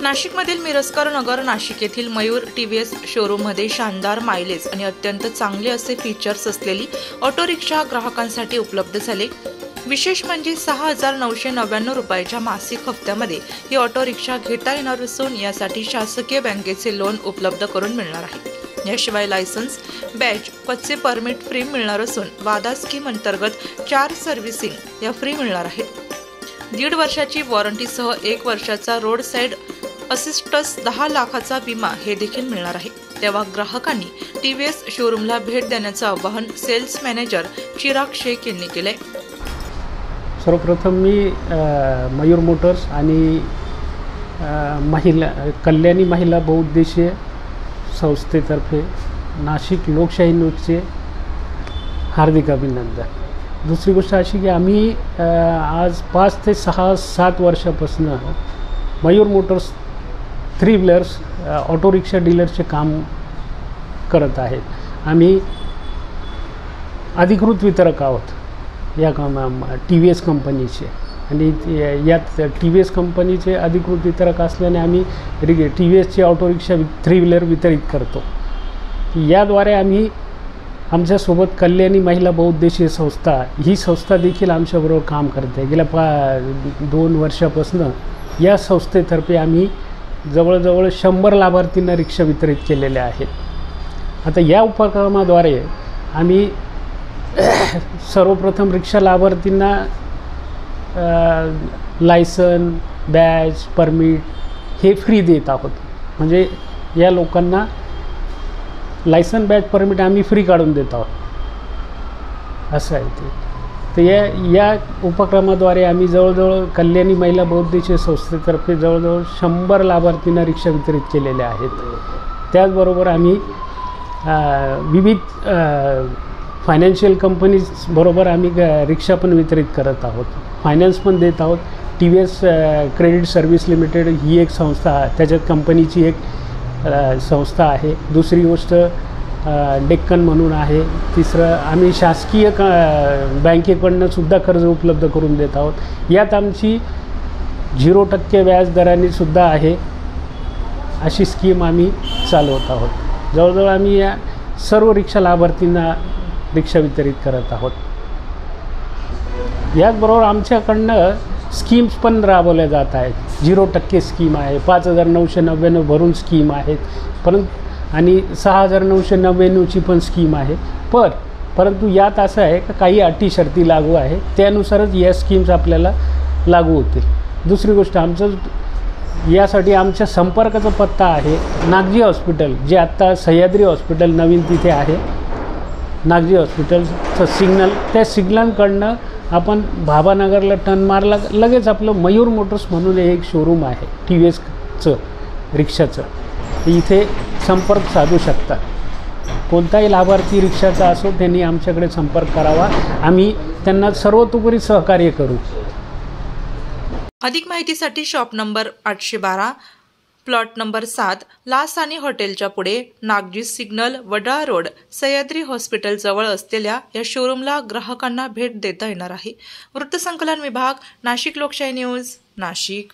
नाशिकमधील मिरजकर नगर नाशिक येथील मयूर टीव्हीएस शोरूममध्ये शानदार मायलेज आणि अत्यंत चांगले असे फीचर्स असलेली ऑटो रिक्षा ग्राहकांसाठी उपलब्ध झाले। विशेष म्हणजे 6,999 रुपयाच्या मासिक हप्त्यामध्ये ही ऑटो रिक्षा घेता येणार असून यासाठी शासकीय बँकेचे लोन उपलब्ध करून मिळणार आहे। याशिवाय लायसन्स, बॅज, कच्चे परमिट फ्री मिळणार असून वादा स्कीम अंतर्गत 4 सर्व्हिसिंग या फ्री मिळणार आहेत। 1.5 वर्षाची वॉरंटीसह 1 वर्षाचा रोड साइड असिस्टन्स 10 लाखाचा विमा हे देखील मिळणार आहे। तेव्हा ग्राहकांनी टीव्हीएस शोरूमला भेट देण्याचं आवाहन सेल्स मॅनेजर चिराग शेख यांनी केले। सर्वप्रथम मी मयूर मोटर्स आणि कल्याणी महिला बहुउद्देशीय संस्थेतर्फे नाशिक लोकशाही न्यूजचे हार्दिक अभिनंदन। दुसरी गोष्ट अशी की आम्ही आज 5 ते 6-7 वर्षापासून Mayur motors 3 wheelers auto rickshaw डीलरचे काम करत आहेत। आम्ही अधिकृत वितरक आहोत या टीव्हीएस कंपनीचे आणि यात टीव्हीएस कंपनीचे अधिकृत वितरक असल्याने आम्ही टीव्हीएसची ऑटो रिक्षा 3 व्हीलर वितरित करतो। याद्वारे आम्ही आमच्यासोबत कल्याणी महिला बहुउद्देशीय संस्था ही संस्था देखील आमच्याबरोबर काम करते। गेल्या 2 वर्षापासून या संस्थेतर्फे आम्ही जवळजवळ 100 लाभार्थींना रिक्षा वितरित केलेल्या आहेत। आता या उपक्रमाद्वारे आम्ही सर्वप्रथम रिक्षा लाभार्थींना लायसन, बॅज, परमिट हे फ्री देत आहोत। म्हणजे या लोकांना लायसन, बॅज, परमिट आम्ही फ्री काढून देत आहोत असं आहे ते। तर या उपक्रमाद्वारे आम्ही जवळजवळ कल्याणी महिला बहुउद्देशीय संस्थेतर्फे जवळजवळ 100 लाभार्थींना रिक्षा वितरित केलेल्या आहेत। त्याचबरोबर आम्ही विविध फायनान्शियल कंपनीजबरोबर आम्ही रिक्षा पण वितरित करत आहोत, फायनान्स पण देत आहोत। टीव्हीएस क्रेडिट सर्व्हिस लिमिटेड ही एक संस्था, त्याच्यात कंपनीची एक संस्था आहे। दुसरी गोष्ट डेक्कन म्हणून आहे। तिसरं आम्ही शासकीय बँकेकडून सुद्धा कर्ज उपलब्ध करून देत आहोत। यात आमची 0% व्याज दराने सुद्धा आहे अशी स्कीम आम्ही चालवत आहोत। जवळजवळ आम्ही या सर्व रिक्षा लाभार्थींना रिक्षा वितरित करत आहोत। याचबरोबर आमच्याकडनं स्कीम्स पण राबवल्या जात आहेत। 0% स्कीम आहे, 5,999 भरून स्कीम आहेत, आणि 6,999ची पण स्कीम आहे। परंतु यात असं आहे की काही अटी शर्ती लागू आहे, त्यानुसारच या स्कीम्स आपल्याला लागू होतील। दुसरी गोष्ट यासाठी आमच्या संपर्काचा पत्ता आहे नागजी हॉस्पिटल, जे आत्ता सह्याद्री हॉस्पिटल नवीन तिथे आहे। नागजी हॉस्पिटलचं सिग्नल, त्या सिग्नलकडनं आपण भाभानगरला टर्न मारला लगेच आपलं मयूर मोटर्स म्हणून एक शोरूम आहे टीव्हीएसचं रिक्षाचं, इथे संपर्क साधू शकता। कोणताही लाभार्थी रिक्षाचा असो त्यांनी आमच्याकडे संपर्क करावा, आम्ही त्यांना सर्वतोपरी सहकार्य करू। अधिक माहितीसाठी शॉप नंबर 812, प्लॉट नंबर 7, लासानी हॉटेलच्या पुढे, नागजी signal, Wadala road, Sahyadri hospital जवळ असलेल्या या शोरूमला ग्राहकांना भेट देता येणार आहे। वृत्तसंकलन विभाग, नाशिक लोकशाही न्यूज, नाशिक।